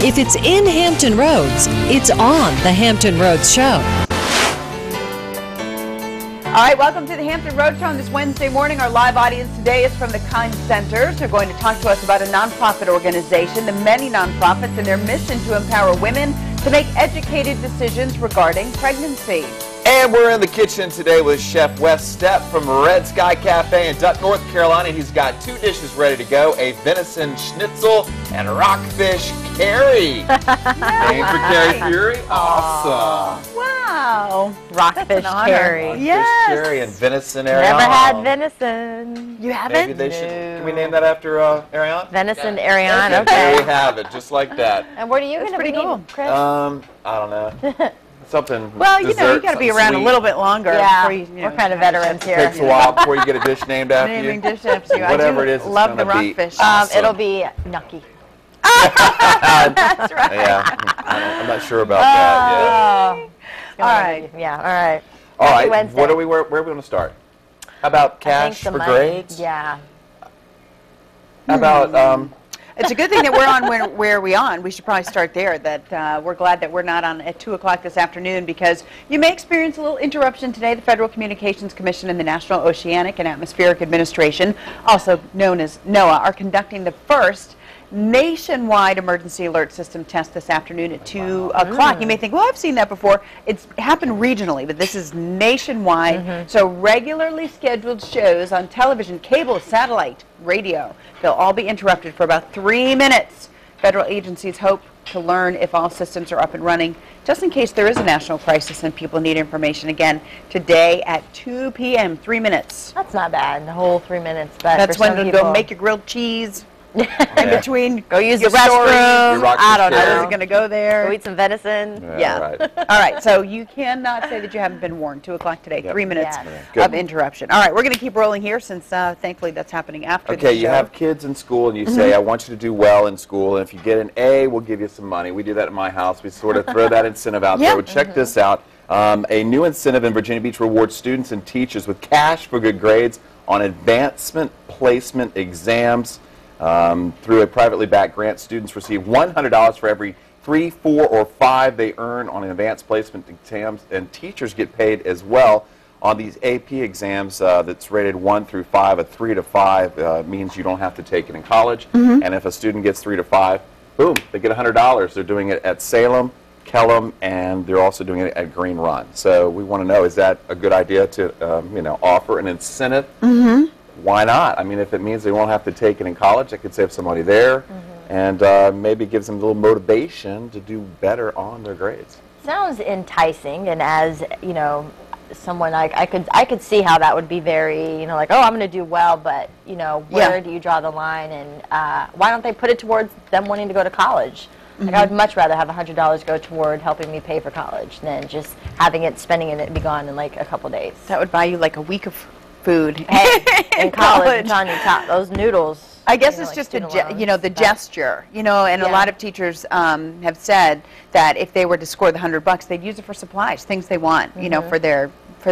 If it's in Hampton Roads, it's on the Hampton Roads Show. All right, welcome to the Hampton Road Show on this Wednesday morning. Our live audience today is from the Kind Centers. They're going to talk to us about a nonprofit organization, the Many Nonprofits, and their mission to empower women to make educated decisions regarding pregnancy. And we're in the kitchen today with Chef Wes Stepp from Red Sky Cafe in Duck, North Carolina. He's got 2 dishes ready to go, a venison schnitzel and rockfish curry. Named for Carrie Fury. Awesome. Wow. Rockfish curry. Yes. Fish curry and venison Ariana. Never had venison. You haven't? Maybe they should. Can we name that after Ariana? Venison Ariana. There Okay. we have it, just like that. And what are you going to be cool. Chris? I don't know. Something. Well, you know, you dessert, got to be something around sweet. a little bit longer. Yeah, before you we're kind of veterans here. Takes a while before you get a dish named after Naming you. dish after you. Whatever I do it is, it's love the gonna be rockfish. awesome. It'll be Nucky. That's right. Yeah, I'm not sure about that yet. All right. Yeah, all right. All Happy right, Wednesday. where are we going to start? How about I cash think the for money. grades? Yeah. How about, It's a good thing that we're on where we on. We should probably start there. That we're glad that we're not on at 2 o'clock this afternoon, because you may experience a little interruption today. The Federal Communications Commission and the National Oceanic and Atmospheric Administration, also known as NOAA, are conducting the first nationwide emergency alert system test this afternoon at 2 o'clock. You may think, well, I've seen that before. It's happened regionally, but this is nationwide. So regularly scheduled shows on television, cable, satellite, radio, they'll all be interrupted for about 3 minutes. Federal agencies hope to learn if all systems are up and running, just in case there is a national crisis and people need information. Again, today at 2 p.m., 3 minutes. That's not bad, the whole 3 minutes. But That's for when some to people, go make your grilled cheese. In between, go use the your stories. restroom. Your I don't rockfish I know. wasn't going to go there. Go eat some venison. Yeah. Right. All right, so you cannot say that you haven't been warned. 2 o'clock today, Yep. 3 minutes Yes. of interruption. All right, we're going to keep rolling here since thankfully that's happening after the Okay, show. you have kids in school and you say, I want you to do well in school, and if you get an A, we'll give you some money. We do that at my house. We sort of throw that incentive out there. Well, check this out. A new incentive in Virginia Beach rewards students and teachers with cash for good grades on advancement placement exams. Through a privately backed grant, students receive $100 for every 3, 4, or 5 they earn on advanced placement exams, and teachers get paid as well on these AP exams that's rated 1 through 5. A 3 to 5 means you don't have to take it in college, and if a student gets 3 to 5, boom, they get $100. They're doing it at Salem, Kellum, and they're also doing it at Green Run. So we want to know, is that a good idea to offer an incentive? Why not? I mean, if it means they won't have to take it in college, I could save some money there, and maybe gives them a little motivation to do better on their grades. Sounds enticing, and as you know, someone I could see how that would be very, like, oh, I'm going to do well, but where do you draw the line, and why don't they put it towards them wanting to go to college? Like, I would much rather have $100 go toward helping me pay for college than just having it, spending it, and it be gone in like a couple days. That would buy you like a week of food. Hey, in college, it's on your top. Those noodles. I guess it's like just student the loans, gesture, and a lot of teachers have said that if they were to score the $100, they'd use it for supplies, things they want, for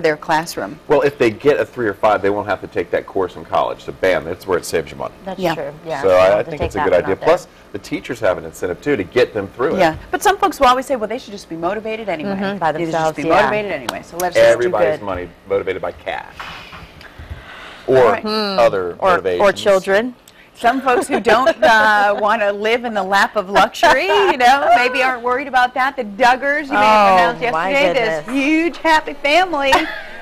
their classroom. Well, if they get a 3 or 5, they won't have to take that course in college. So, bam, that's where it saves you money. That's Yeah. true. Yeah. So you I have to think take it's a that good one idea. out there. Plus, the teachers have an incentive, too, to get them through it. Yeah, but some folks will always say, well, they should just be motivated anyway. by They should themselves, just be yeah. motivated anyway. So let's just do Everybody's good. money motivated by cash. Or other motivations. Or children. Some folks who don't want to live in the lap of luxury, maybe aren't worried about that. The Duggars, you may have announced my yesterday, this goodness. huge happy family.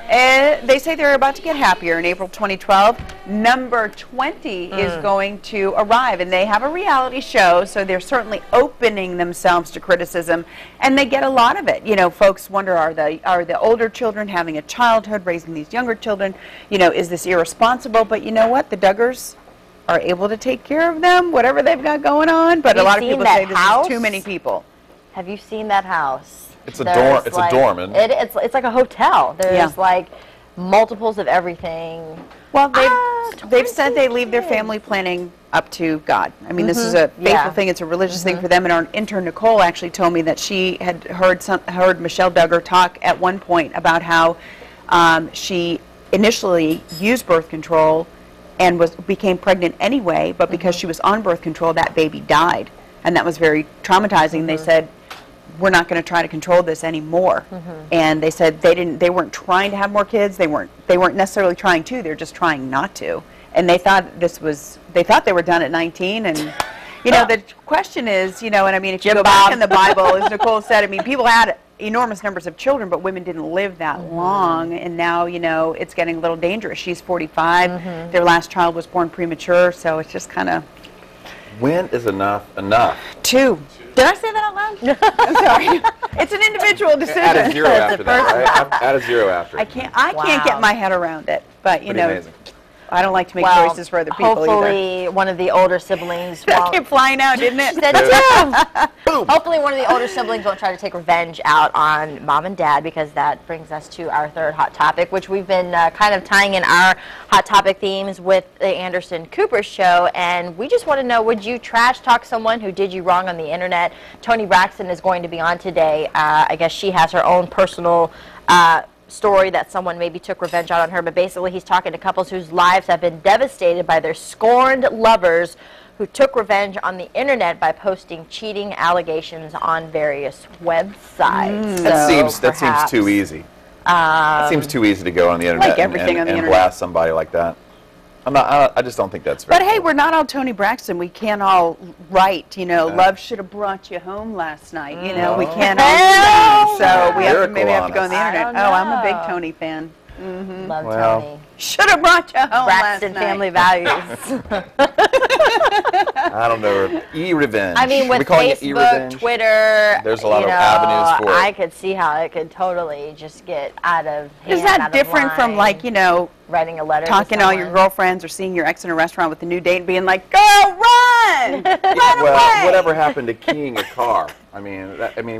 They say they're about to get happier. In April 2012, number 20 is going to arrive, and they have a reality show, so they're certainly opening themselves to criticism, and they get a lot of it. Folks wonder, are the older children having a childhood, raising these younger children? Is this irresponsible? But you know what? The Duggars are able to take care of them, whatever they've got going on. But a lot of people say this is too many people. Have you seen that house? It's a dorm. It's a dorm, isn't it? It's like a hotel. There's like multiples of everything. Well, they've said they leave their family planning up to God. I mean, this is a faithful thing. It's a religious thing for them. And our intern Nicole actually told me that she had heard Michelle Duggar talk at one point about how she initially used birth control and became pregnant anyway, but because she was on birth control, that baby died. and that was very traumatizing. They said, we're not going to try to control this anymore. And they said they weren't trying to have more kids. They weren't necessarily trying to. They're just trying not to. And they thought they thought they were done at 19. And you know, the question is, you know, and I mean, if you go back in the Bible, as Nicole said, I mean, people had enormous numbers of children, but women didn't live that long. And now, you know, it's getting a little dangerous. She's 45. Their last child was born premature, so it's just kind of. When is enough? 2. Did I say that out loud? I'm sorry. It's an individual decision. Add a 0 after that, right? Add a 0 after. I can't get my head around it, but you know, amazing. I don't like to make choices for other people hopefully one of the older siblings That won't. came flying out, didn't it? She said too. Hopefully one of the older siblings won't try to take revenge out on mom and dad, because that brings us to our third hot topic, which we've been kind of tying in our hot topic themes with the Anderson Cooper show. And we just want to know, would you trash talk someone who did you wrong on the internet? Toni Braxton is going to be on today. I guess she has her own personal story that someone maybe took revenge out on her, but basically he's talking to couples whose lives have been devastated by their scorned lovers who took revenge on the internet by posting cheating allegations on various websites. That seems too easy. That seems too easy to go on the internet Like everything on the internet. blast somebody like that. I just don't think that's very But hey, cool. we're not all Toni Braxton. We can't all write, you know, love should have brought you home last night. You know, we can't all do that. So we have to maybe have to go on the internet. Oh, I'm a big Toni fan. Love Well. Toni. Should have brought you home Braxton last night. family values. I don't know. E-revenge. I mean, with we calling it Facebook, e-revenge? Twitter, There's a lot you of know, avenues for it. I could see how it could totally just get out of hand. Is out that of different from line. like, you know, writing a letter talking to all your someone? girlfriends or seeing your ex in a restaurant with a new date and being like, go run! Run Well, away! whatever happened to keying a car? I mean,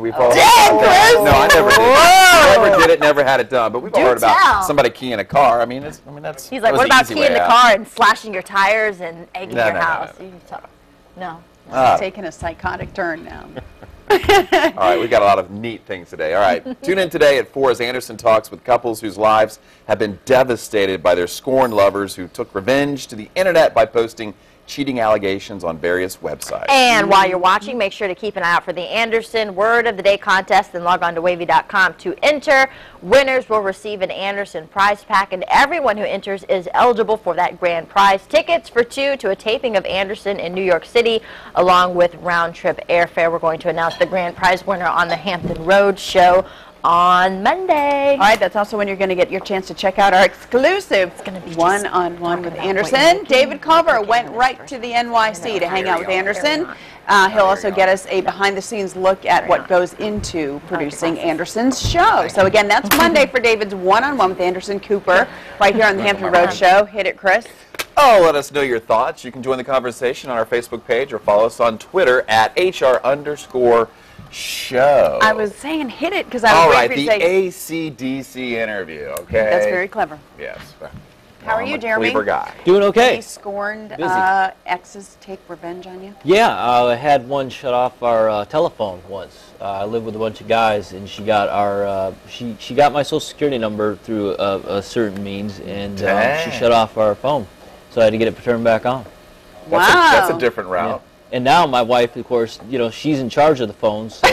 we've all. Dang, Chris! No, I never did. I never did it. Never had it done. But we've all Do heard about tell. somebody keying a car. I mean, that's. He's that like, was what the about easy keying way the out. car and slashing your tires and egging No, your no, no, house? no. You talk. No. It's taking a psychotic turn now. All right, we got a lot of neat things today. All right, tune in today at 4 as Anderson talks with couples whose lives have been devastated by their scorned lovers who took revenge to the internet by posting cheating allegations on various websites. And while you're watching, make sure to keep an eye out for the Anderson Word of the Day contest and log on to wavy.com to enter. Winners will receive an Anderson prize pack, and everyone who enters is eligible for that grand prize. Tickets for 2 to a taping of Anderson in New York City, along with round-trip airfare. We're going to announce the grand prize winner on the Hampton Road show on Monday. All right, that's also when you're going to get your chance to check out our exclusive one-on-one with Anderson. David Culver went right to the NYC to hang out with Anderson. He'll also get us a behind-the-scenes look at what goes into producing Anderson's show. So again, that's Monday for David's one-on-one with Anderson Cooper right here on the Hampton Road Show. Hit it, Chris. Oh, let us know your thoughts. You can join the conversation on our Facebook page or follow us on Twitter at @HR_show. I was saying hit it because I All was right, waiting for you the to say. ACDC interview, okay? That's very clever. Yes. How are I'm you, a Jeremy? clever guy. Doing okay. Any scorned exes take revenge on you? Yeah, I had one shut off our telephone once. I live with a bunch of guys, and she got our she got my social security number through a certain means, and she shut off our phone. So I had to get it turned back on. That's a different route. Yeah. And now my wife, of course, you know, she's in charge of the phones, so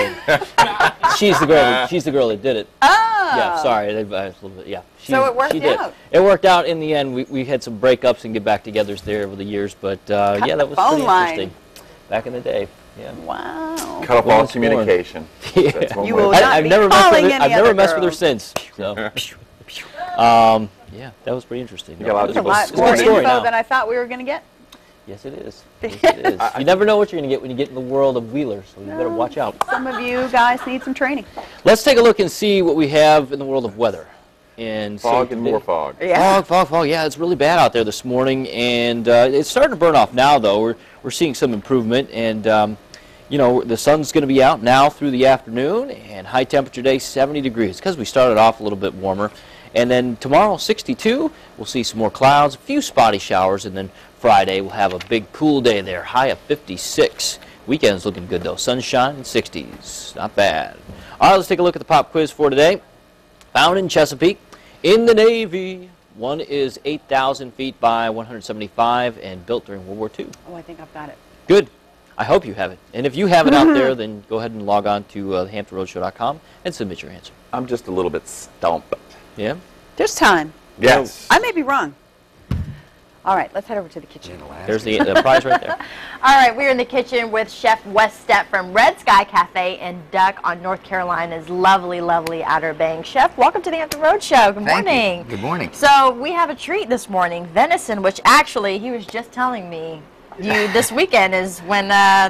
she's the girl that did it. Oh. Yeah, sorry, a little bit. Yeah. So it worked she did. out. It worked out in the end. We had some breakups and get back togethers there over the years, but yeah, that was phone pretty line. interesting. Back in the day. Yeah. Wow. Cut off all communication. Yeah. That's one You way. will not I've be never messed calling with her. any I've never other messed with her girls. since. So, yeah, that was pretty interesting. You got a lot of That's a people lot It's a more good story info now. than I thought we were going to get. Yes, it is. Yes, it is. You never know what you're going to get when you get in the world of wheelers, so you better watch out. Some of you guys need some training. Let's take a look and see what we have in the world of weather. And Fog and more fog. Yeah. Fog. Yeah, it's really bad out there this morning, and it's starting to burn off now. Though we're seeing some improvement, and you know, the sun's going to be out now through the afternoon, and high temperature day 70 degrees because we started off a little bit warmer. And then tomorrow 62, we'll see some more clouds, a few spotty showers, and then Friday we'll have a big cool day there, high of 56. Weekend's looking good though, sunshine and 60s, not bad. All right, let's take a look at the pop quiz for today. Found in Chesapeake, in the Navy. One is 8,000 feet by 175 and built during World War II. Oh, I think I've got it. Good. I hope you have it. And if you have it out there, then go ahead and log on to thehamptonroadshow.com and submit your answer. I'm just a little bit stumped. Yeah? There's time. Yes. I may be wrong. All right, let's head over to the kitchen. There's the prize right there. All right, we're in the kitchen with Chef Wes Stepp from Red Sky Cafe in Duck on North Carolina's lovely, lovely Outer Banks. Chef, welcome to the Hampton Road Show. Good morning. Thank you. Good morning. So we have a treat this morning, venison, which actually he was just telling me this weekend is when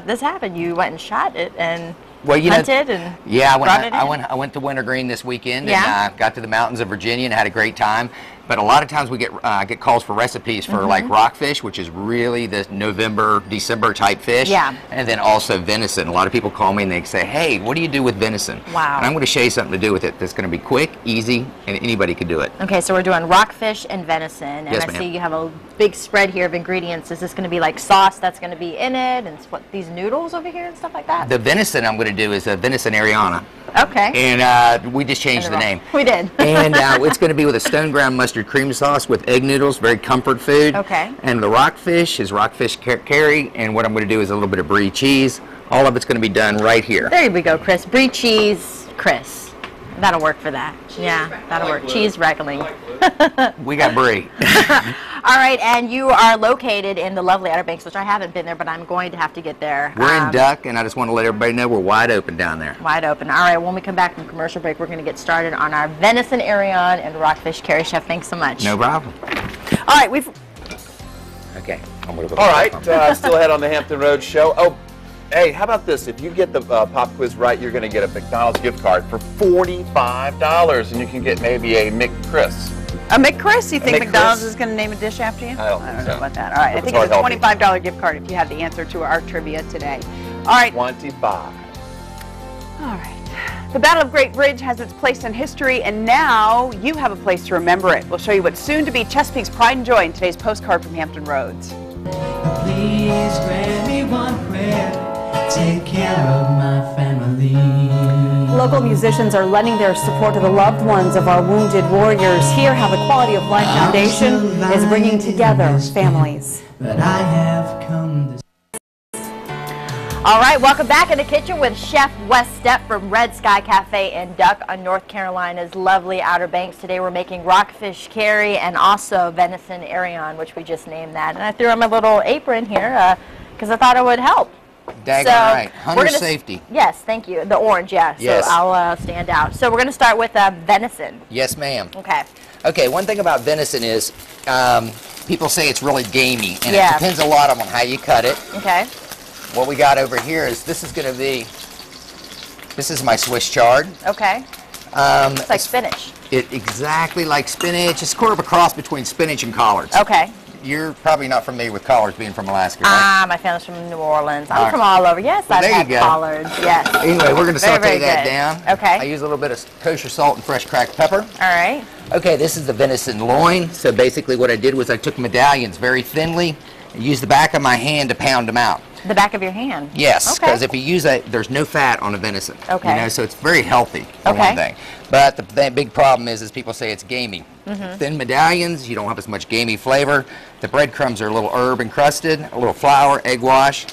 this happened. You went and shot it and hunted and yeah, brought it in. I went to Wintergreen this weekend Yeah. and got to the mountains of Virginia and had a great time. But a lot of times we get calls for recipes for like rockfish, which is really the November, December type fish. Yeah. And then also venison. A lot of people call me and they say, hey, what do you do with venison? Wow. And I'm going to show you something to do with it that's going to be quick, easy, and anybody can do it. Okay, so we're doing rockfish and venison, and Yes, I ma'am. see you have a big spread here of ingredients. Is this going to be like sauce that's going to be in it, and what these noodles over here and stuff like that? The venison I'm going to do is a venison Ariana. Okay. And we just changed the name. We did. And it's going to be with a stone ground mustard cream sauce with egg noodles, very comfort food. Okay. And the rockfish is rockfish curry, and what I'm going to do is a little bit of brie cheese. All of it's going to be done right here. There we go, Chris. Brie cheese, Chris. That'll work for that. Yeah, that'll work. Cheese wrangling. We got brie. All right, and you are located in the lovely Outer Banks, which I haven't been there, but I'm going to have to get there. We're in Duck, and I just want to let everybody know we're wide open down there. Wide open. All right, when we come back from commercial break, we're going to get started on our venison Arion and rockfish curry. Chef, thanks so much. No problem. All right, we've Okay. I'm gonna go All right, still ahead on the Hampton Road Show. Oh, hey, how about this? If you get the pop quiz right, you're going to get a McDonald's gift card for $45, and you can get maybe a McChris. a McChris. You think McChris? McDonald's is going to name a dish after you? I don't think know so. about that. All right, I It's think it's a healthy. $25 gift card if you have the answer to our trivia today. All right. 25. All right. The Battle of Great Bridge has its place in history, and now you have a place to remember it. We'll show you what's soon to be Chesapeake's pride and joy in today's postcard from Hampton Roads. Please grant me one prayer. Take care of my family. Local musicians are lending their support to the loved ones of our wounded warriors. Hear how the Quality of Life Foundation is bringing together families. But I have come to All right, welcome back in the kitchen with Chef Wes Stepp from Red Sky Cafe in Duck on North Carolina's lovely Outer Banks. Today we're making rockfish curry and also venison Arion, which we just named that. And I threw on my little apron here because I thought it would help. Daggone So, right. we're Hunter gonna safety. Yes, thank you. The orange, yeah. Yes. So I'll stand out. So we're going to start with venison. Yes, ma'am. Okay. Okay, one thing about venison is people say it's really gamey, and Yeah. it depends a lot on how you cut it. Okay. What we got over here is this is my Swiss chard. Okay. It's Like spinach. exactly like spinach. It's sort of a cross between spinach and collards. Okay. You're probably not familiar with collards being from Alaska, right? My family's from New Orleans. I'm All right. from all over. Yes, I've there you had go. collards. Yes. Anyway, we're going to Very, saute very that good. down. Okay. I use a little bit of kosher salt and fresh cracked pepper. All right. Okay, this is the venison loin. So basically what I did was I took medallions very thinly and used the back of my hand to pound them out. The back of your hand. Yes, Okay. because if you use there's no fat on a venison. Okay. You know, so it's very healthy for Okay. one thing. But the big problem is people say it's gamey. Mm-hmm. Thin medallions, you don't have as much gamey flavor. The breadcrumbs are a little herb encrusted, a little flour, egg wash,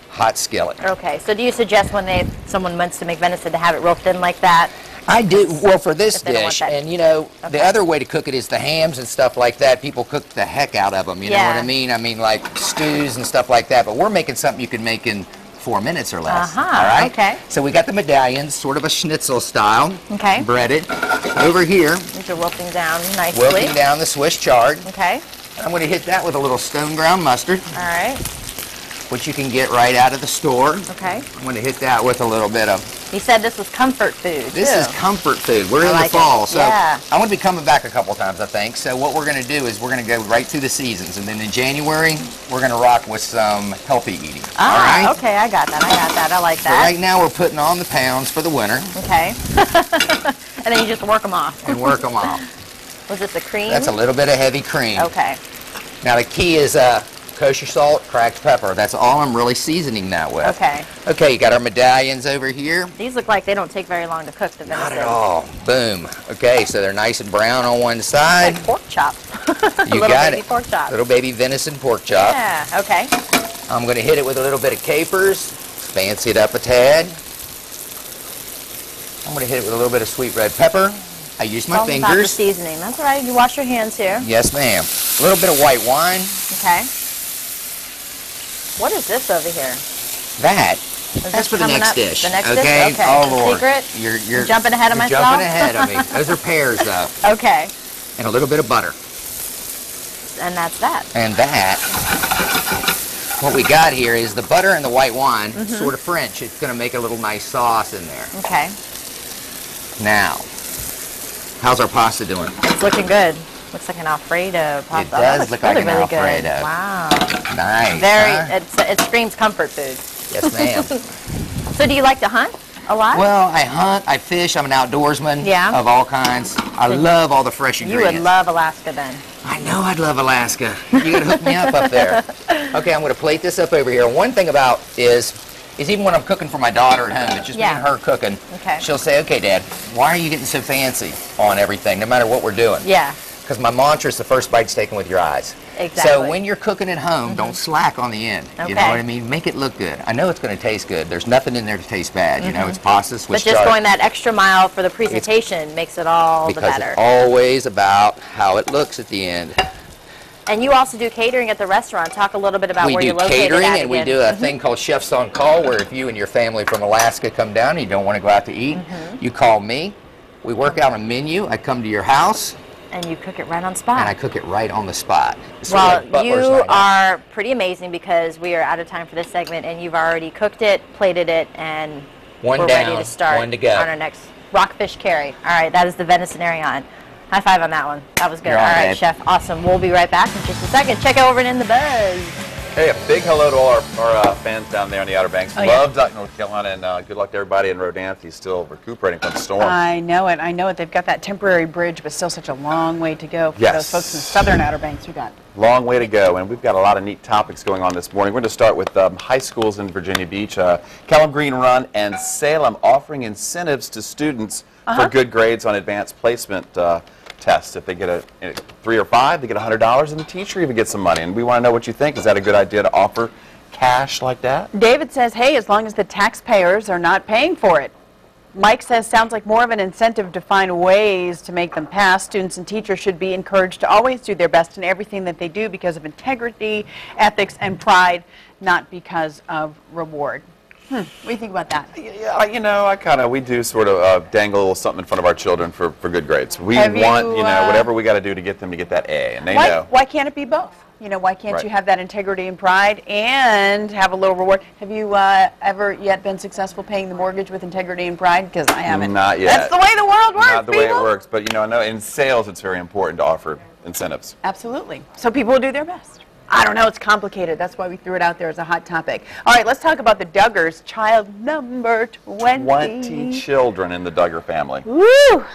hot skillet. Okay. So do you suggest when someone wants to make venison to have it real thin like that? I do, well, for this If they don't want dish, that. and you know, Okay. the other way to cook it is the hams and stuff like that. People cook the heck out of them, you know what Yeah. I mean? I mean, like stews and stuff like that. But we're making something you can make in 4 minutes or less. Uh-huh, All right? okay. So we got the medallions, sort of a schnitzel style. Okay. Breaded. Over here, These are wilting down nicely. wilting down the Swiss chard. Okay. I'm going to hit that with a little stone ground mustard, All right. which you can get right out of the store. Okay. I'm going to hit that with a little bit of. You said this was comfort food. This too. is comfort food. We're I in like the it. fall, so Yeah. I'm going to be coming back a couple times, I think. So what we're going to do is we're going to go right through the seasons, and then in January we're going to rock with some healthy eating. Ah, all right. okay. I got that. I like So that. right now we're putting on the pounds for the winter Okay. And then you just work them off. and work them off. Was it the cream? That's a little bit of heavy cream. Okay. Now the key is kosher salt, cracked pepper. That's all I'm really seasoning that with. Okay. Okay, you got our medallions over here. These look like they don't take very long to cook, the venison. Not at all. Boom. Okay, so they're nice and brown on one side. Like pork chop. You Little got baby it. pork chop. Little baby venison pork chop. Yeah. Okay. I'm going to hit it with a little bit of capers, fancy it up a tad. I'm going to hit it with a little bit of sweet red pepper. I use my fingers. About the seasoning. That's all right. You wash your hands here. Yes, ma'am. A little bit of white wine. Okay. What is this over here? That's for the next dish. The next okay? dish? Okay. Oh, Lord. Secret? You're jumping ahead of myself? Jumping ahead of me. Those are pears, though. Okay. And a little bit of butter. And that's that. And that, what we got here is the butter and the white wine, sort of French. It's going to make a little nice sauce in there. Okay. Now, how's our pasta doing? It's looking good. Looks like an Alfredo pasta. It does look like an Alfredo. Good. Wow. Nice. Very. Huh? It screams comfort food. Yes, ma'am. So do you like to hunt a lot? Well, I hunt, I fish, I'm an outdoorsman of all kinds. I love all the fresh ingredients. You would love Alaska then. I know I'd love Alaska. You gotta hook me up there. Okay, I'm gonna plate this up over here. One thing about is even when I'm cooking for my daughter at home, it's just me and her cooking. Okay. She'll say, okay, Dad, why are you getting so fancy on everything, no matter what we're doing? Yeah. Because my mantra is the first bite's taken with your eyes. Exactly. So when you're cooking at home, don't slack on the end. You know what I mean? Make it look good. I know it's going to taste good. There's nothing in there to taste bad. You know, it's pasta, Swiss But just going that extra mile for the presentation makes it all the better. Because it's always about how it looks at the end. And you also do catering at the restaurant. Talk a little bit about where you're located. We do catering, and again. we do a thing called Chefs on Call, where if you and your family from Alaska come down and you don't want to go out to eat, you call me. We work out a menu. I come to your house. And you cook it right on spot. And I cook it right on the spot. Well, you are pretty amazing because we are out of time for this segment, and you've already cooked it, plated it, and we're ready to start one to go. on our next rockfish curry. All right, that is the venison on. High five on that one. That was good. All right, Chef. Awesome. We'll be right back in just a second. Check out over in the Buzz. Hey, a big hello to all our fans down there on the Outer Banks. Love North Carolina, and good luck to everybody in Rodanthe. He's still recuperating from the storm. I know it. I know it. They've got that temporary bridge, but still such a long way to go for those folks in the southern Outer Banks. We got long way to go, and we've got a lot of neat topics going on this morning. We're going to start with high schools in Virginia Beach. Kellum Green Run and Salem offering incentives to students for good grades on advanced placement tests. If they get a 3 or 5, they get $100, and the teacher even gets some money. And we want to know what you think. Is that a good idea to offer cash like that? David says, hey, as long as the taxpayers are not paying for it. Mike says, sounds like more of an incentive to find ways to make them pass. Students and teachers should be encouraged to always do their best in everything that they do because of integrity, ethics, and pride, not because of reward. What do you think about that? Yeah, you know, we do sort of dangle a little something in front of our children for good grades. We want, whatever we got to do to get them to get that A, and they know. Why can't it be both? You know, why can't you have that integrity and pride and have a little reward? Have you ever yet been successful paying the mortgage with integrity and pride? Because I haven't. Not yet. That's the way the world works, Not the way it works, but I know in sales it's very important to offer incentives. Absolutely. So people will do their best. I don't know, it's complicated. That's why we threw it out there as a hot topic. All right, let's talk about the Duggars. Child number 20. 20 children in the Duggar family. Woo!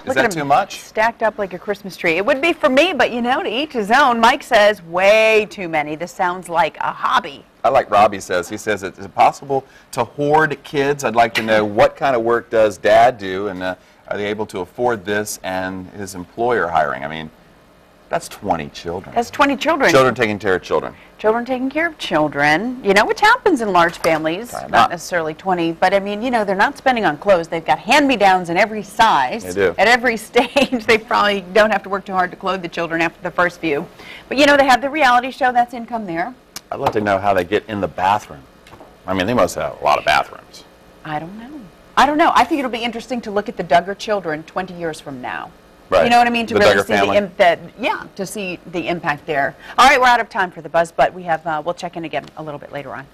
Is that too much? Stacked up like a Christmas tree. It would be for me, but to each his own. Mike says way too many. This sounds like a hobby. I like Robbie says. He says, is it possible to hoard kids? I'd like to know what kind of work does Dad do, and are they able to afford this and his employer hiring? I mean, that's 20 children. That's 20 children. Children taking care of children. Children taking care of children, which happens in large families, not necessarily 20, but I mean, they're not spending on clothes. They've got hand-me-downs in every size. They do. At every stage. They probably don't have to work too hard to clothe the children after the first few. But, they have the reality show. That's income there. I'd love to know how they get in the bathroom. I mean, they must have a lot of bathrooms. I don't know. I think it'll be interesting to look at the Duggar children 20 years from now. Right. You know what I mean? To the really Duggar see to see the impact there. All right, we're out of time for the buzz, but we have we'll check in again a little bit later on.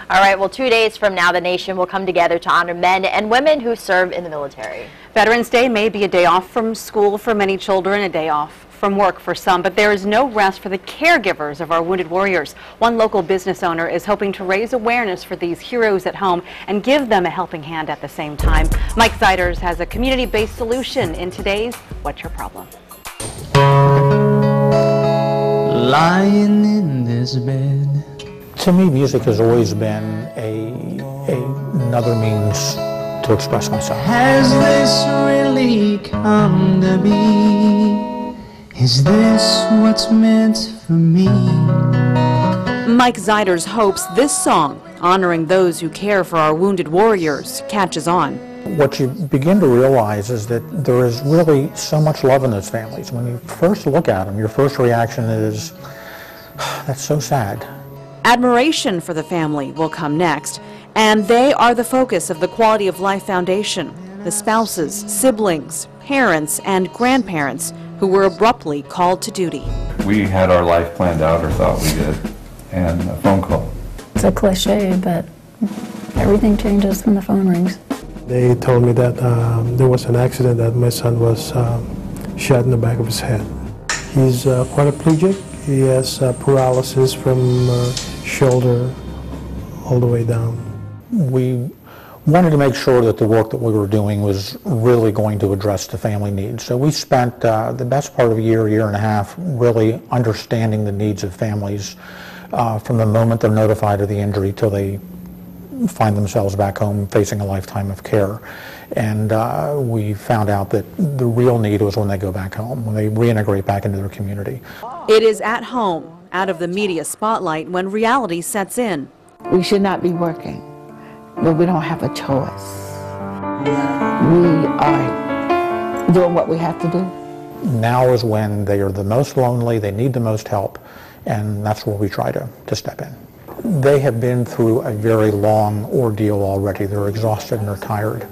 All right, well, 2 days from now, the nation will come together to honor men and women who serve in the military. Veterans Day may be a day off from school for many children, a day off from work for some, but there is no rest for the caregivers of our wounded warriors. One local business owner is hoping to raise awareness for these heroes at home and give them a helping hand at the same time. Mike Siders has a community-based solution in today's What's Your Problem? Lying in this bed. To me, music has always been another means to express myself. Has this really come to be? Is this what's meant for me? Mike Zeiders hopes this song, honoring those who care for our wounded warriors, catches on. What you begin to realize is that there is really so much love in those families. When you first look at them, your first reaction is, that's so sad. Admiration for the family will come next, and they are the focus of the Quality of Life Foundation. The spouses, siblings, parents, and grandparents who were abruptly called to duty. We had our life planned out, or thought we did, and a phone call. It's a cliche, but everything changes when the phone rings. They told me that there was an accident, that my son was shot in the back of his head. He's quadriplegic. He has paralysis from shoulder all the way down. We wanted to make sure that the work that we were doing was really going to address the family needs. So we spent the best part of a year and a half really understanding the needs of families from the moment they're notified of the injury till they find themselves back home facing a lifetime of care. And we found out that the real need was when they go back home, when they reintegrate back into their community. It is at home, out of the media spotlight, when reality sets in. We should not be working, but we don't have a choice. We are doing what we have to do. Now is when they are the most lonely, they need the most help, and that's where we try to step in. They have been through a very long ordeal already. They're exhausted and they're tired.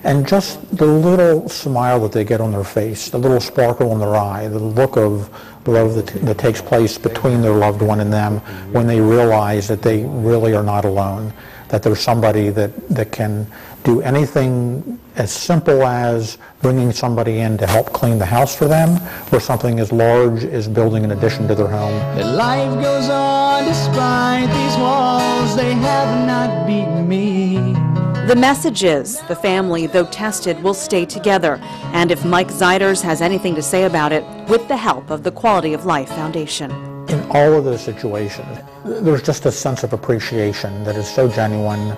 And just the little smile that they get on their face, the little sparkle in their eye, the look of love that takes place between their loved one and them when they realize that they really are not alone, that there's somebody that can do anything as simple as bringing somebody in to help clean the house for them, or something as large as building an addition to their home. That life goes on despite these walls, they have not beaten me. The message is the family, though tested, will stay together. And if Mike Zeiders has anything to say about it, with the help of the Quality of Life Foundation. In all of those situations, there's just a sense of appreciation that is so genuine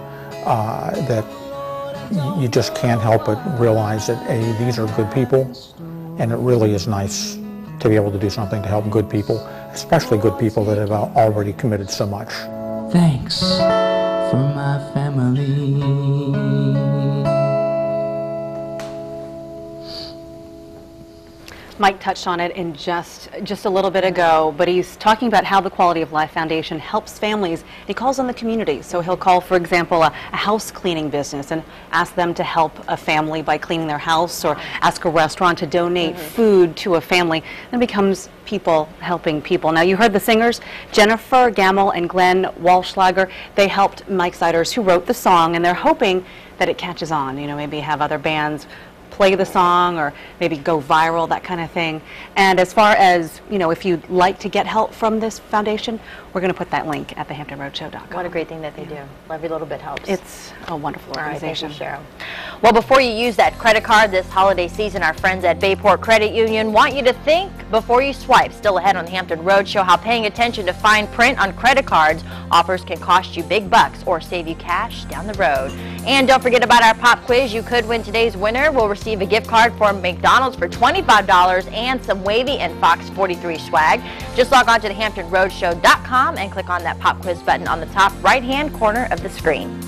that you just can't help but realize that, A, these are good people, and it really is nice to be able to do something to help good people, especially good people that have already committed so much. Thanks for my family. Mike touched on it in just a little bit ago, but he's talking about how the Quality of Life Foundation helps families. He calls on the community, so he'll call, for example, a house cleaning business and ask them to help a family by cleaning their house, or ask a restaurant to donate food to a family. Then it becomes people helping people. Now, you heard the singers, Jennifer Gamble and Glenn Walschlager. They helped Mike Zeiders, who wrote the song, and they're hoping that it catches on. You know, maybe have other bands play the song, or maybe go viral, that kind of thing. And as far as, you know, if you'd like to get help from this foundation, we're going to put that link at thehamptonroadshow.com. What a great thing that they do. Every little bit helps. It's a wonderful organization. All right, thank you, Cheryl. Well, before you use that credit card this holiday season, our friends at Bayport Credit Union want you to think before you swipe. Still ahead on the Hampton Roadshow, how paying attention to fine print on credit cards offers can cost you big bucks or save you cash down the road. And don't forget about our pop quiz. You could win today's winner. We'll receive a gift card from McDonald's for $25 and some Wavy and Fox 43 swag. Just log on to thehamptonroadshow.com and click on that pop quiz button on the top right-hand corner of the screen.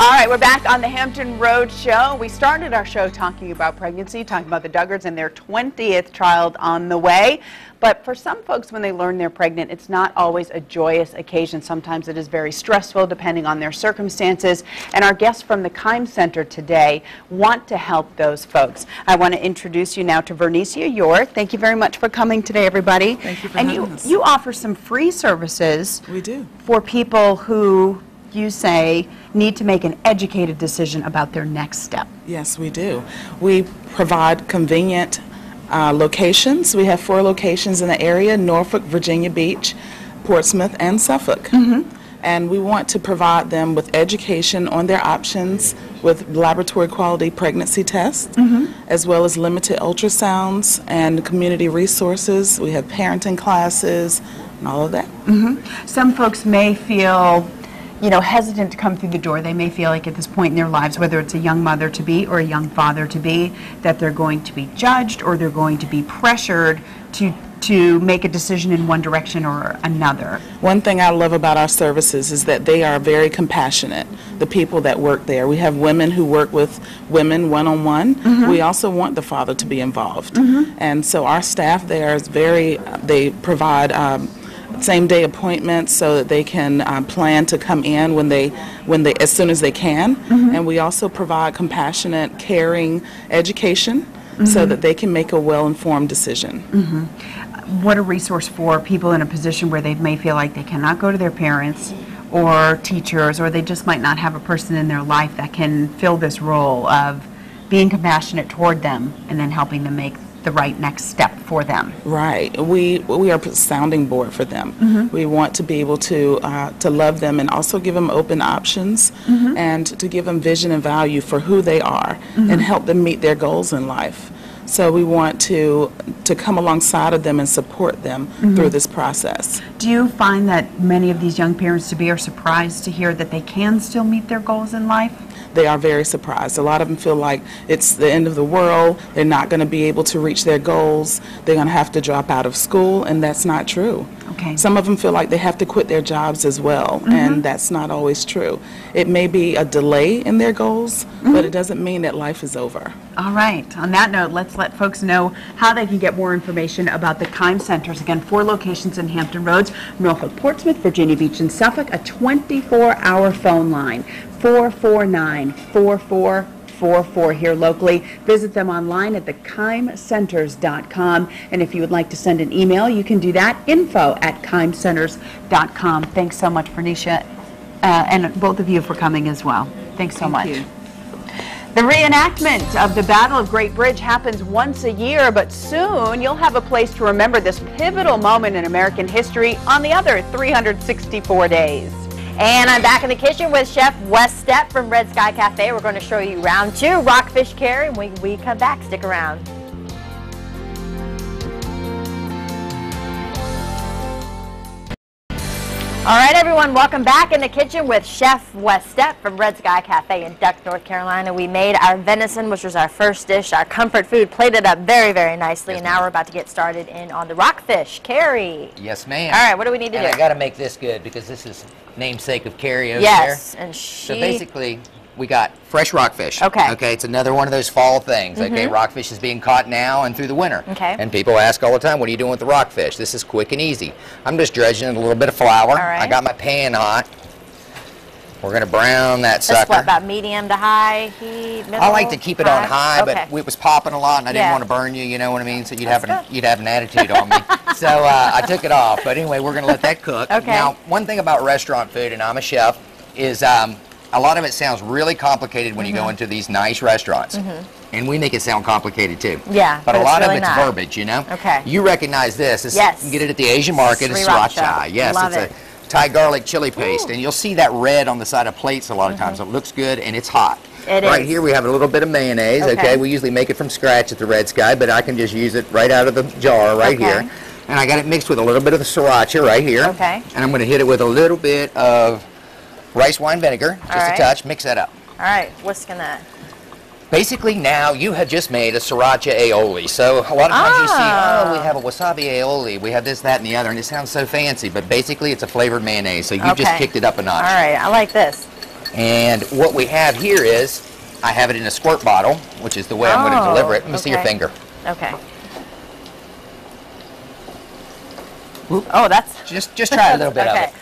All right, we're back on the Hampton Road Show. We started our show talking about pregnancy, talking about the Duggards and their 20th child on the way. But for some folks, when they learn they're pregnant, it's not always a joyous occasion. Sometimes it is very stressful, depending on their circumstances. And our guests from the Kime Center today want to help those folks. I want to introduce you now to Vernicia York. Thank you very much for coming today, everybody. Thank you for having us. And you offer some free services. We do. For people who, you say, need to make an educated decision about their next step. Yes, we do. We provide convenient locations. We have 4 locations in the area: Norfolk, Virginia Beach, Portsmouth, and Suffolk. And we want to provide them with education on their options with laboratory quality pregnancy tests, as well as limited ultrasounds and community resources. We have parenting classes and all of that. Some folks may feel, you know, hesitant to come through the door. They may feel like at this point in their lives, whether it's a young mother-to-be or a young father-to-be, that they're going to be judged or they're going to be pressured to to make a decision in one direction or another. One thing I love about our services is that they are very compassionate, the people that work there. We have women who work with women one-on-one. We also want the father to be involved. And so our staff there is they provide same-day appointments so that they can plan to come in when they as soon as they can. And we also provide compassionate, caring education so that they can make a well-informed decision. What a resource for people in a position where they may feel like they cannot go to their parents or teachers, or they just might not have a person in their life that can fill this role of being compassionate toward them and then helping them make the right next step for them. Right. We are a sounding board for them. We want to be able to love them and also give them open options and to give them vision and value for who they are and help them meet their goals in life. So we want to come alongside of them and support them through this process. Do you find that many of these young parents are surprised to hear that they can still meet their goals in life? They are very surprised. A lot of them feel like it's the end of the world. They're not going to be able to reach their goals. They're going to have to drop out of school, and that's not true. Okay. Some of them feel like they have to quit their jobs as well, and that's not always true. It may be a delay in their goals, but it doesn't mean that life is over. All right. On that note, let's let folks know how they can get more information about the KIME Centers. Again, 4 locations in Hampton Roads, Norfolk, Portsmouth, Virginia Beach, and Suffolk. A 24-hour phone line, 449-4444 here locally. Visit them online at thekimecenters.com. And if you would like to send an email, you can do that, info@kimecenters.com. Thanks so much, Bernicia, and both of you for coming as well. Thanks so much. you. The reenactment of the Battle of Great Bridge happens once a year, but soon you'll have a place to remember this pivotal moment in American history on the other 364 days. And I'm back in the kitchen with Chef Wes Stepp from Red Sky Cafe. We're going to show you round 2, rockfish carry. When we come back, stick around. All right, everyone, welcome back in the kitchen with Chef Wes Stepp from Red Sky Cafe in Duck, North Carolina. We made our venison, which was our first dish, our comfort food, plated up very, very nicely. And now we're about to get started on the rockfish carry. Yes, ma'am. All right, what do we need to do? I got to make this good because this is namesake of Carrie over yes, there. And she... So basically, we got fresh rockfish. Okay. Okay, it's another one of those fall things. Okay, rockfish is being caught now and through the winter. Okay. And people ask all the time, what are you doing with the rockfish? This is quick and easy. I'm just dredging in a little bit of flour. All right. I got my pan hot. We're going to brown that sucker. That's what, about medium to high heat, middle? I like to keep it on high, okay. but it was popping a lot, and I didn't want to burn you, you know what I mean? So you'd have an attitude on me. So I took it off. But anyway, we're going to let that cook. Okay. Now, one thing about restaurant food, and I'm a chef, is a lot of it sounds really complicated when you go into these nice restaurants. And we make it sound complicated too. Yeah, but a lot really of it's verbiage, you know? Okay. You recognize this. Yes. You can get it at the Asian market. It's sriracha. Yes, Love it's a Thai garlic chili paste. And you'll see that red on the side of plates a lot of times. It looks good and it's hot. Right here we have a little bit of mayonnaise. Okay. We usually make it from scratch at the Red Sky, but I can just use it right out of the jar right here. And I got it mixed with a little bit of the sriracha right here. Okay. And I'm going to hit it with a little bit of rice wine vinegar, just a touch. Mix that up. All right, whisking that. Basically now you have just made a sriracha aioli. So a lot of times you see, oh, we have a wasabi aioli, we have this, that, and the other, and it sounds so fancy, but basically it's a flavored mayonnaise, so you've just kicked it up a notch. All right, I like this. And what we have here is, I have it in a squirt bottle, which is the way I'm going to deliver it. Let me see your finger. Okay. Whoop. Oh, that's... Just try a little bit of it.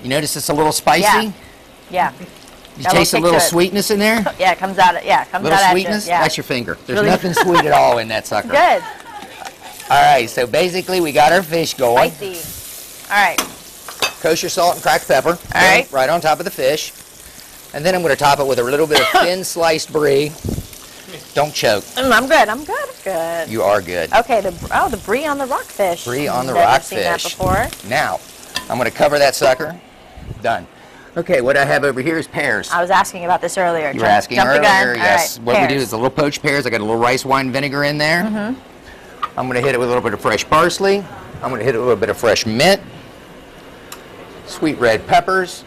You notice it's a little spicy? Yeah. You taste a little sweetness in there? Yeah, it comes out. Comes little out sweetness? Yeah. That's your finger. There's nothing sweet at all in that sucker. Good. All right, so basically we got our fish going. Spicy. All right. Kosher salt and cracked pepper. All right. Right on top of the fish. And then I'm going to top it with a little bit of thin sliced brie. Don't choke. I'm good. I'm good. Good. You are good. Okay. The brie on the rockfish. Brie on the Never rockfish. seen that before. Now, I'm going to cover that sucker. Done. Okay, what I have over here is pears. I was asking about this earlier. You were asking earlier, yes. Right. What we do is a little poached pears. I got a little rice wine vinegar in there. I'm going to hit it with a little bit of fresh parsley. I'm going to hit it with a little bit of fresh mint. Sweet red peppers.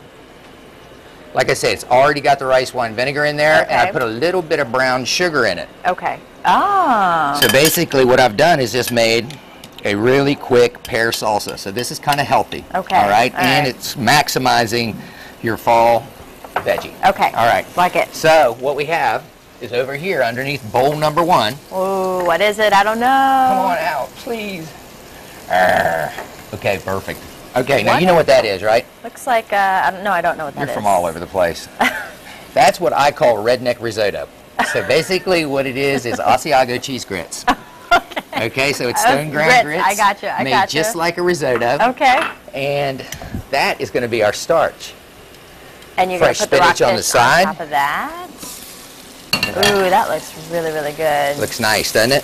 Like I said, it's already got the rice wine vinegar in there, and I put a little bit of brown sugar in it. Okay. Oh. So basically what I've done is just made a really quick pear salsa. So this is kind of healthy. Okay. All right. And it's maximizing your fall veggie. Okay. All right. Like it. So what we have is over here underneath bowl number 1. Oh, what is it? I don't know. Come on out, please. Okay, perfect. Okay, now you know what that is, right? Looks like, I don't know what that is. You're from all over the place. That's what I call redneck risotto. So basically what it is Asiago cheese grits. Okay, so it's stone ground grits. I got you. Made just like a risotto. Okay. And that is going to be our starch. And you're going to Fresh put the rock spinach on the side. on top of that. Ooh, that looks really, really good. Looks nice, doesn't it?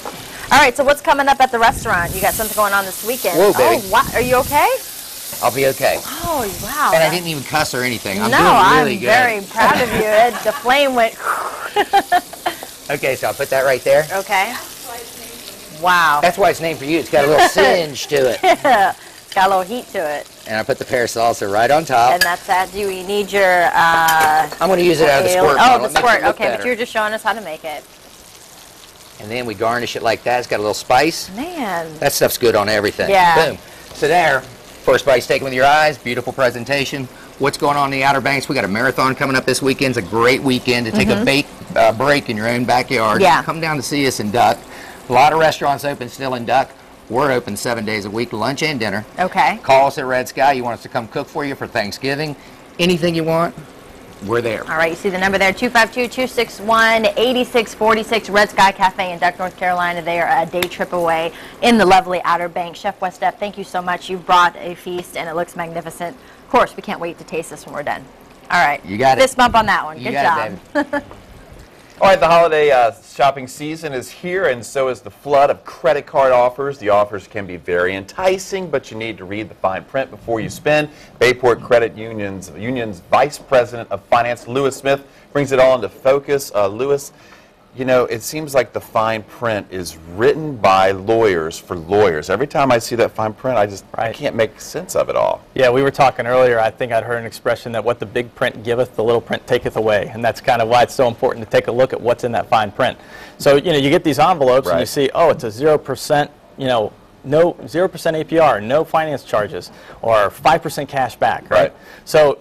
All right, so what's coming up at the restaurant? You got something going on this weekend. Whoa, baby. Oh, what? Are you okay? I'll be okay. Oh, wow. And I didn't even cuss or anything. I'm no, doing really good. I'm very proud of you. The flame went. Okay, so I'll put that right there. Okay. Wow. That's why it's named for you. It's got a little singe to it. It's got a little heat to it. And I put the pear salsa right on top. And that's that. Do you need your... I'm going to use it out of the squirt Oh, bottle. the squirt. Okay, but you're just showing us how to make it. And then we garnish it like that. It's got a little spice. Man. That stuff's good on everything. Yeah. Boom. So there, first bite's taken with your eyes. Beautiful presentation. What's going on in the Outer Banks? We got a marathon coming up this weekend. It's a great weekend to take a break in your own backyard. Yeah. Come down to see us in Duck. A lot of restaurants open still in Duck. We're open 7 days a week, lunch and dinner. Okay. Call us at Red Sky. You want us to come cook for you for Thanksgiving. Anything you want, we're there. All right, you see the number there, 252-261-8646, Red Sky Cafe in Duck, North Carolina. They are a day trip away in the lovely Outer Banks. Chef Westep, thank you so much. You brought a feast, and it looks magnificent. Of course, we can't wait to taste this when we're done. All right. You got it. Fist bump on that one. You Good got job. It, All right, the holiday shopping season is here, and so is the flood of credit card offers. The offers can be very enticing, but you need to read the fine print before you spend. Bayport Credit Union's Vice President of Finance, Lewis Smith, brings it all into focus. Lewis, you know, it seems like the fine print is written by lawyers for lawyers. Every time I see that fine print, I can't make sense of it all. Yeah, we were talking earlier, I think I'd heard an expression that what the big print giveth, the little print taketh away. And that's kind of why it's so important to take a look at what's in that fine print. So, you know, you get these envelopes and you see, oh, it's a 0%, you know, no 0% APR, no finance charges, or 5% cash back, right? So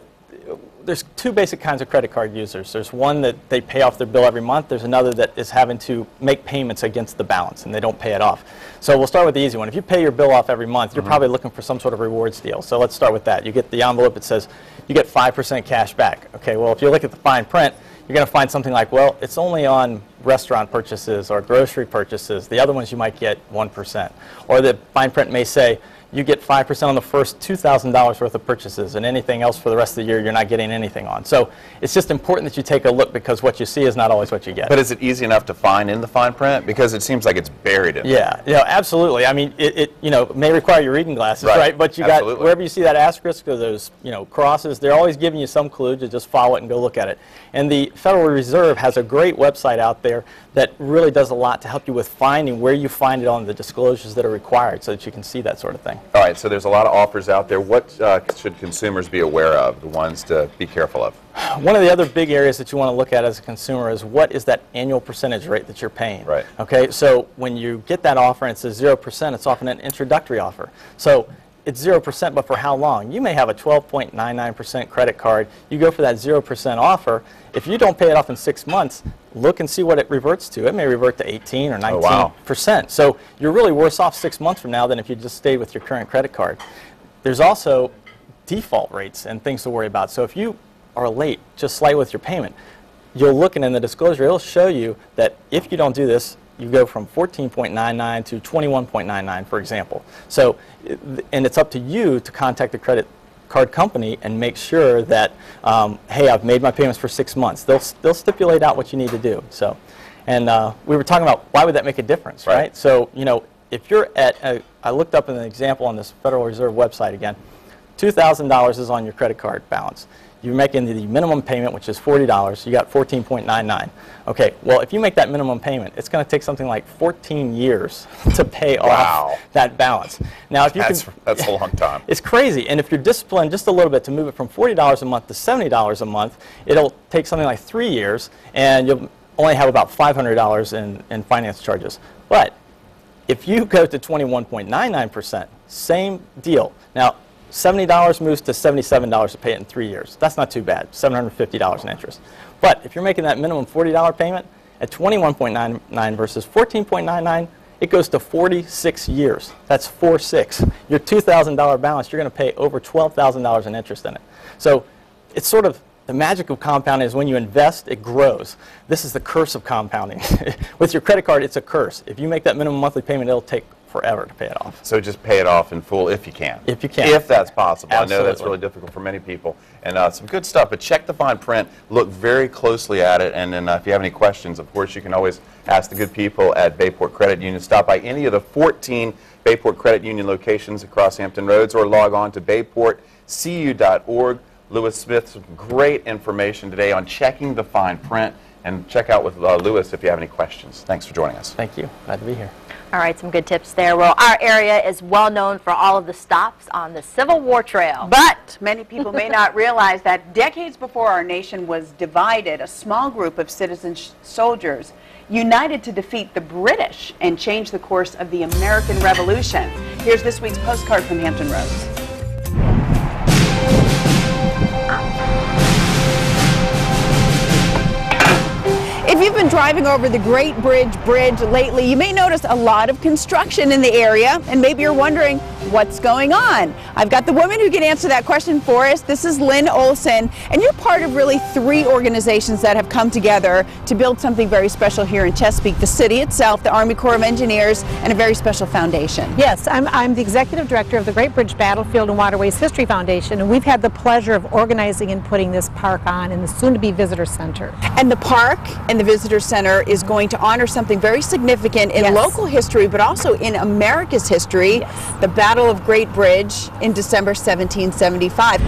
there's two basic kinds of credit card users. There's one that they pay off their bill every month. There's another that is having to make payments against the balance, and they don't pay it off. So we'll start with the easy one. If you pay your bill off every month, you're probably looking for some sort of rewards deal. So let's start with that. You get the envelope that says you get 5% cash back. Okay, well, if you look at the fine print, you're going to find something like, well, it's only on restaurant purchases or grocery purchases. The other ones you might get 1%. Or the fine print may say, you get 5% on the first $2,000 worth of purchases, and anything else for the rest of the year you're not getting anything on. So it's just important that you take a look, because what you see is not always what you get. But is it easy enough to find in the fine print? Because it seems like it's buried in there. Yeah, you know, absolutely. I mean, it you know, may require your reading glasses, right? But you got, wherever you see that asterisk or those, you know, crosses, they're always giving you some clue to just follow it and go look at it. And the Federal Reserve has a great website out there that really does a lot to help you with finding where you find it on the disclosures that are required, so that you can see that sort of thing. All right, so there's a lot of offers out there. What should consumers be aware of, the ones to be careful of? One of the other big areas that you want to look at as a consumer is what is that annual percentage rate that you're paying. Right. Okay, so when you get that offer and it says 0%, it's often an introductory offer. So it's 0%, but for how long? You may have a 12.99% credit card. You go for that 0% offer. If you don't pay it off in 6 months, look and see what it reverts to. It may revert to 18 or 19%. So you're really worse off 6 months from now than if you just stayed with your current credit card. There's also default rates and things to worry about. So if you are late just slightly with your payment, you'll look, and in the disclosure it'll show you that if you don't do this, you go from 14.99 to 21.99, for example. So, and it's up to you to contact the credit card company and make sure that, hey, I've made my payments for 6 months. They'll stipulate out what you need to do. So, and we were talking about why would that make a difference, right? So, you know, if you're at, I looked up an example on this Federal Reserve website again, $2,000 is on your credit card balance. You're making the minimum payment, which is $40. You got 14.99. Okay, well, if you make that minimum payment, it's going to take something like 14 years to pay off that balance. Now, if you that's a long time. It's crazy. And if you're disciplined just a little bit to move it from $40 a month to $70 a month, it'll take something like 3 years, and you'll only have about $500 in finance charges. But if you go to 21.99%, same deal. Now, $70 moves to $77 to pay it in 3 years. That's not too bad, $750 in interest. But if you're making that minimum $40 payment at 21.99 versus 14.99, it goes to 46 years. That's 4-6. Your $2,000 balance, you're going to pay over $12,000 in interest in it. So it's sort of the magic of compounding is when you invest, it grows. This is the curse of compounding. With your credit card, it's a curse. If you make that minimum monthly payment, it'll take forever to pay it off. So just pay it off in full if you can. If you can. If that's possible. Absolutely. I know that's really difficult for many people. And some good stuff, but check the fine print, look very closely at it, and then if you have any questions, of course, you can always ask the good people at Bayport Credit Union. Stop by any of the 14 Bayport Credit Union locations across Hampton Roads or log on to bayportcu.org. Lewis Smith, some great information today on checking the fine print, and check out with Lewis if you have any questions. Thanks for joining us. Thank you. Glad to be here. All right, some good tips there. Well, our area is well known for all of the stops on the Civil War Trail. But many people may not realize that decades before our nation was divided, a small group of citizen soldiers united to defeat the British and change the course of the American Revolution. Here's this week's postcard from Hampton Roads. If you've been driving over the Great Bridge lately, you may notice a lot of construction in the area, and maybe you're wondering what's going on. I've got the woman who can answer that question for us. This is Lynn Olson, and you're part of really 3 organizations that have come together to build something very special here in Chesapeake, the city itself, the Army Corps of Engineers, and a very special foundation. Yes, I'm the executive director of the Great Bridge Battlefield and Waterways History Foundation, and we've had the pleasure of organizing and putting this park on in the soon-to-be visitor center. And the park and the visitor center is going to honor something very significant in local history, but also in America's history, the Battle of Great Bridge in December 1775.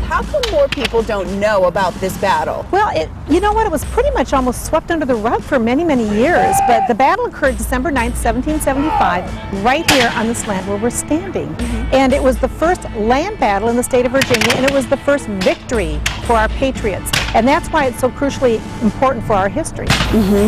How come more people don't know about this battle? Well, you know what, it was pretty much almost swept under the rug for many, many years, but the battle occurred December 9th, 1775, right here on this land where we're standing. And it was the first land battle in the state of Virginia, and it was the first victory for our patriots. And that's why it's so crucially important for our history.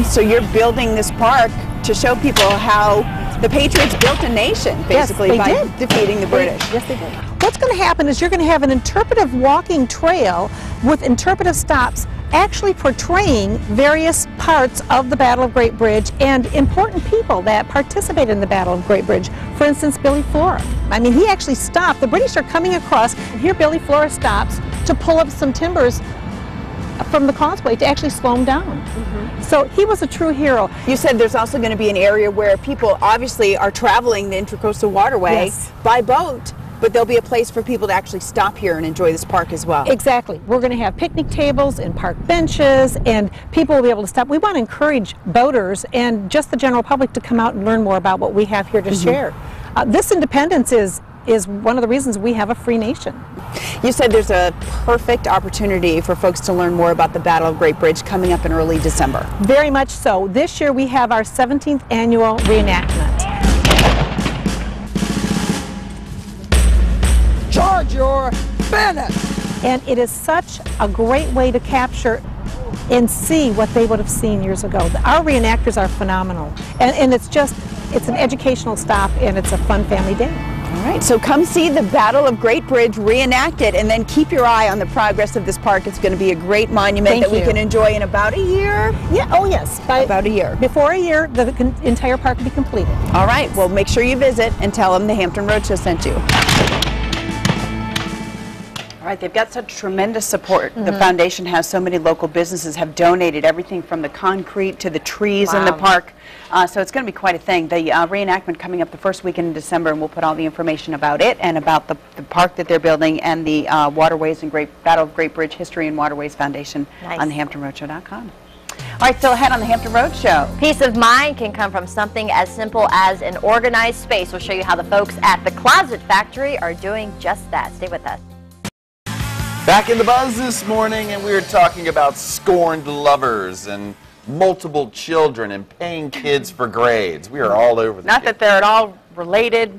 So you're building this park to show people how the Patriots built a nation, basically, by defeating the British. Yes, they did. What's going to happen is you're going to have an interpretive walking trail with interpretive stops actually portraying various parts of the Battle of Great Bridge and important people that participated in the Battle of Great Bridge. For instance, Billy Flora. I mean, he actually stopped. The British are coming across, and here Billy Flora stops to pull up some timbers from the causeway to actually slow him down. So he was a true hero. You said there's also going to be an area where people obviously are traveling the Intracoastal Waterway by boat, but there'll be a place for people to actually stop here and enjoy this park as well. Exactly. We're going to have picnic tables and park benches, and people will be able to stop. We want to encourage boaters and just the general public to come out and learn more about what we have here to share. This independence is one of the reasons we have a free nation. You said there's a perfect opportunity for folks to learn more about the Battle of Great Bridge coming up in early December. Very much so. This year we have our 17th annual reenactment. Charge your bayonets! And it is such a great way to capture and see what they would have seen years ago. Our reenactors are phenomenal. And it's an educational stop, and it's a fun family day. All right, so come see the Battle of Great Bridge reenacted, and then keep your eye on the progress of this park. It's going to be a great monument that we can enjoy in about a year. Yeah, oh yes. By about a year. Before a year, the entire park will be completed. All right, well, make sure you visit and tell them the Hampton Roadshow sent you. All right, they've got such tremendous support. The foundation has so many local businesses have donated everything from the concrete to the trees in the park. So it's going to be quite a thing. The reenactment coming up the first weekend in December, and we'll put all the information about it and about the park that they're building and the Waterways and Battle of Great Bridge History and Waterways Foundation on thehamptonroadshow.com. All right, still ahead on the Hampton Roads Show. Peace of mind can come from something as simple as an organized space. We'll show you how the folks at the Closet Factory are doing just that. Stay with us. Back in the buzz this morning, and we were talking about scorned lovers and multiple children and paying kids for grades. We are all over the Not that they're at all related,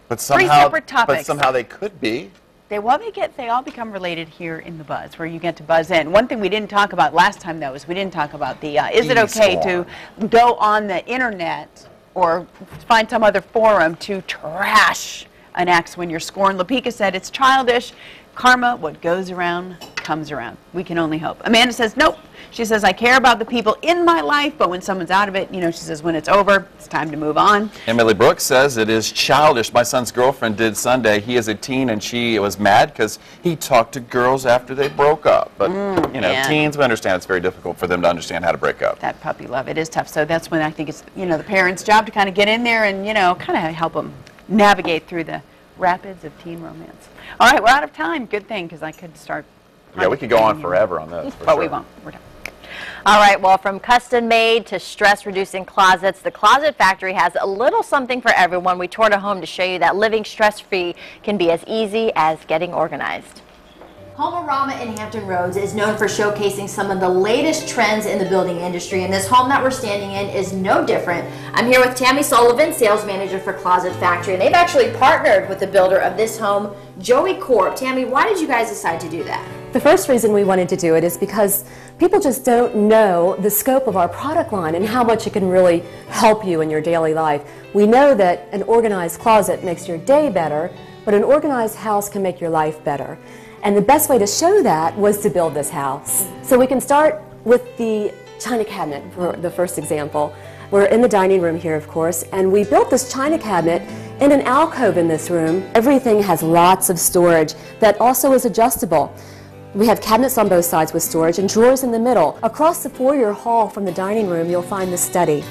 But somehow, three separate topics. But somehow they could be. They all become related here in the Buzz, where you get to buzz in. One thing we didn't talk about last time, though, is we didn't talk about the, is it okay to go on the internet or find some other forum to trash an ex when you're scorned? Lapika said it's childish. Karma, what goes around, comes around. We can only hope. Amanda says, nope. She says, I care about the people in my life, but when someone's out of it, you know, she says, when it's over, it's time to move on. Emily Brooks says it is childish. My son's girlfriend did Sunday. He is a teen, and she was mad because he talked to girls after they broke up. But, you know, teens, we understand it's very difficult for them to understand how to break up. That puppy love, it is tough. So that's when I think it's, you know, the parents' job to kind of get in there and, you know, kind of help them navigate through the rapids of teen romance. All right, we're out of time. Good thing, because I could start. Yeah, we could go on forever on this. But we won't. We're done. All right, well, from custom made to stress-reducing closets, the Closet Factory has a little something for everyone. We toured a home to show you that living stress-free can be as easy as getting organized. Homeorama in Hampton Roads is known for showcasing some of the latest trends in the building industry, and this home that we're standing in is no different. I'm here with Tammy Sullivan, sales manager for Closet Factory, and they've actually partnered with the builder of this home, Joey Corp. Tammy, why did you guys decide to do that? The first reason we wanted to do it is because people just don't know the scope of our product line and how much it can really help you in your daily life. We know that an organized closet makes your day better, but an organized house can make your life better. And the best way to show that was to build this house. So we can start with the china cabinet for the first example. We're in the dining room here, of course, and we built this china cabinet in an alcove in this room. Everything has lots of storage that also is adjustable. We have cabinets on both sides with storage and drawers in the middle. Across the foyer hall from the dining room, you'll find the study.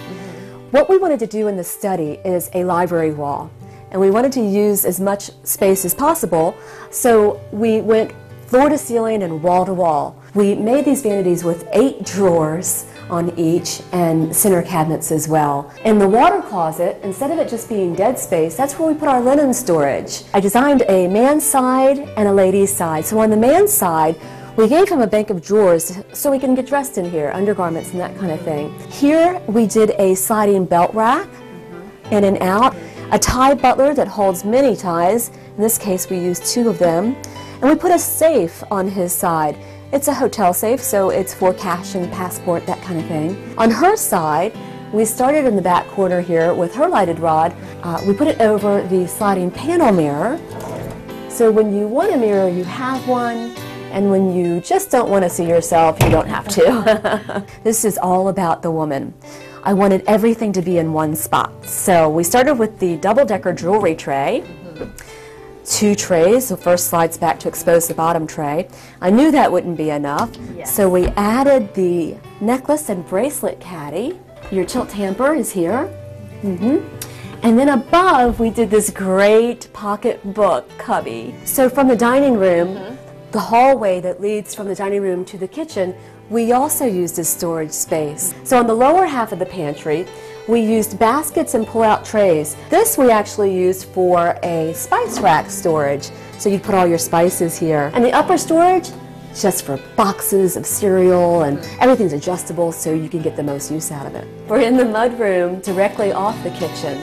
What we wanted to do in the study is a library wall. And we wanted to use as much space as possible, so we went floor to ceiling and wall to wall. We made these vanities with 8 drawers on each and center cabinets as well. In the water closet, instead of it just being dead space, that's where we put our linen storage. I designed a man's side and a lady's side. So on the man's side, we gave him a bank of drawers so he can get dressed in here, undergarments and that kind of thing. Here we did a sliding belt rack, in and out. A tie butler that holds many ties. In this case, we used 2 of them. And we put a safe on his side. It's a hotel safe, so it's for cash and passport, that kind of thing. On her side, we started in the back corner here with her lighted rod. We put it over the sliding panel mirror. So when you want a mirror, you have one. And when you just don't want to see yourself, you don't have to. This is all about the woman. I wanted everything to be in one spot. So we started with the double-decker jewelry tray. 2 trays, the first slides back to expose the bottom tray. I knew that wouldn't be enough, so we added the necklace and bracelet caddy. Your tilt hamper is here. And then above, we did this great pocketbook cubby. So from the dining room, the hallway that leads from the dining room to the kitchen, we also used as storage space. So on the lower half of the pantry, we used baskets and pull-out trays. This we actually used for a spice rack storage. So you put all your spices here. And the upper storage, just for boxes of cereal, and everything's adjustable so you can get the most use out of it. We're in the mudroom directly off the kitchen.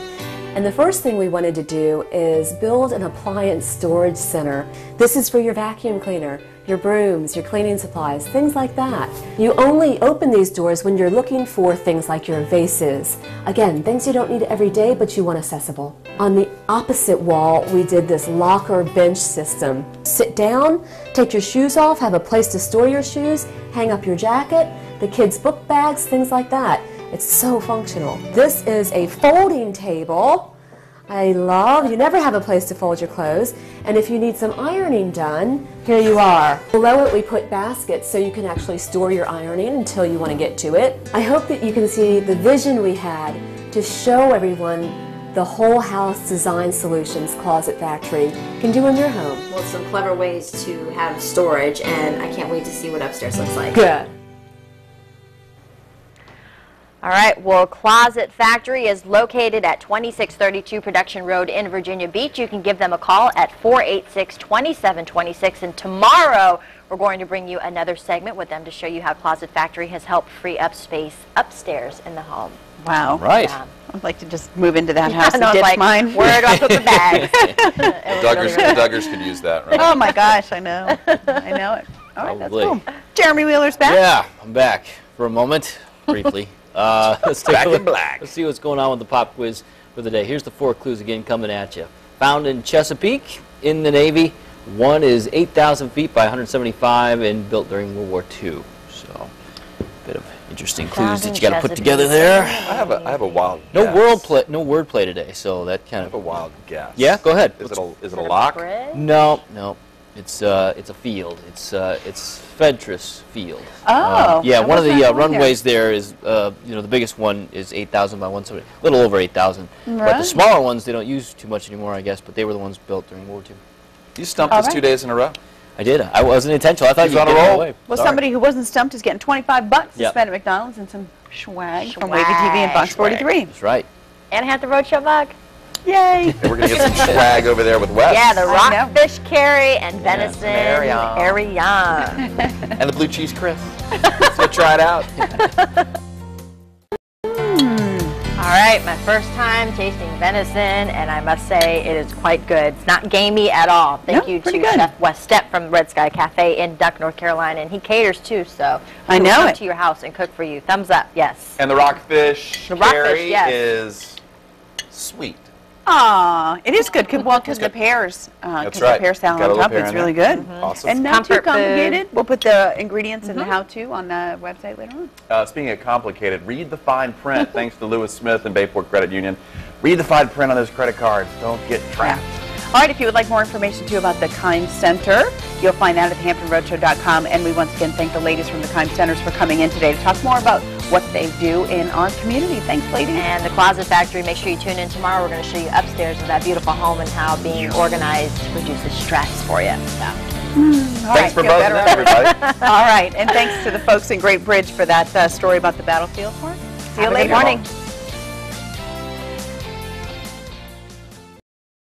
And the first thing we wanted to do is build an appliance storage center. This is for your vacuum cleaner, your brooms, your cleaning supplies, things like that. You only open these doors when you're looking for things like your vases. Again, things you don't need every day, but you want accessible. On the opposite wall, we did this locker bench system. Sit down, take your shoes off, have a place to store your shoes, hang up your jacket, the kids' book bags, things like that. It's so functional. This is a folding table. You never have a place to fold your clothes. And if you need some ironing done, here you are. Below it we put baskets so you can actually store your ironing until you want to get to it. I hope that you can see the vision we had to show everyone the whole house design solutions Closet Factory can do in your home. Well, some clever ways to have storage, and I can't wait to see what upstairs looks like. Good. All right, well, Closet Factory is located at 2632 Production Road in Virginia Beach. You can give them a call at 486-2726. And tomorrow, we're going to bring you another segment with them to show you how Closet Factory has helped free up space upstairs in the home. Wow. Right. Yeah. I'd like to just move into that house and I was ditch like, mine. where do I put the bags? Duggars could use that, right? Oh my gosh, I know. I know it. All right, that's Probably. cool. Jeremy Wheeler's back. Yeah, I'm back for a moment, briefly. Let's take Back a in look. black. Let's see what's going on with the pop quiz for the day. Here's the 4 clues again coming at you. Found in Chesapeake, in the Navy. One is 8,000 feet by 175 and built during World War II. So, a bit of interesting clues that you got to put together there. I have a wild No guess. no wordplay today, so that kind I have a wild guess. Yeah, go ahead. Is it a lock? No. It's a field. It's Fentress Field. Oh. Yeah, I one of was the not going runways there is the biggest one is 8,000 by 170, a little over 8,000. But the Right. smaller ones they don't use too much anymore, I guess. But they were the ones built during World War II. You stumped us 2 days in a row. I did. I wasn't intentional. I thought He's you'd on a get it roll. away. Well, Sorry. somebody who wasn't stumped is getting $25 to Yep. spend at McDonald's and some swag from Wavy TV and Fox 43. That's right. And Hampton Roadshow mug. Yay! And we're going to get some swag over there with Wes. Yeah, the I know. rockfish curry and venison Marion. Ariane. And the blue cheese crisp. So try it out. All right, my first time tasting venison, and I must say it is quite good. It's not gamey at all. Thank you to pretty good. Chef Wes Stepp from Red Sky Cafe in Duck, North Carolina, and he caters too, so I he will know come it. to your house and cook for you. Thumbs up, yes. And the rockfish The rockfish, curry yes. is sweet. Aw, it is good. Because the pears, That's the right. pear salad Got a on little top, pear it's in really there. good. Awesome. And not too Comfort food. complicated. We'll put the ingredients and the how-to on the website later on. Speaking of complicated, read the fine print. Thanks to Lewis Smith and Bayport Credit Union. Read the fine print on those credit cards. Don't get trapped. All right, if you would like more information, too, about the Kime Center, you'll find that at thehamptonroadshow.com. And we once again thank the ladies from the Kime Centers for coming in today to talk more about what they do in our community. Thanks, ladies. And the Closet Factory, make sure you tune in tomorrow. We're going to show you upstairs of that beautiful home and how being organized reduces stress for you. Thanks for buzzing in, everybody. All right, and thanks to the folks in Great Bridge for that story about the battlefield. See you Have a later. good morning.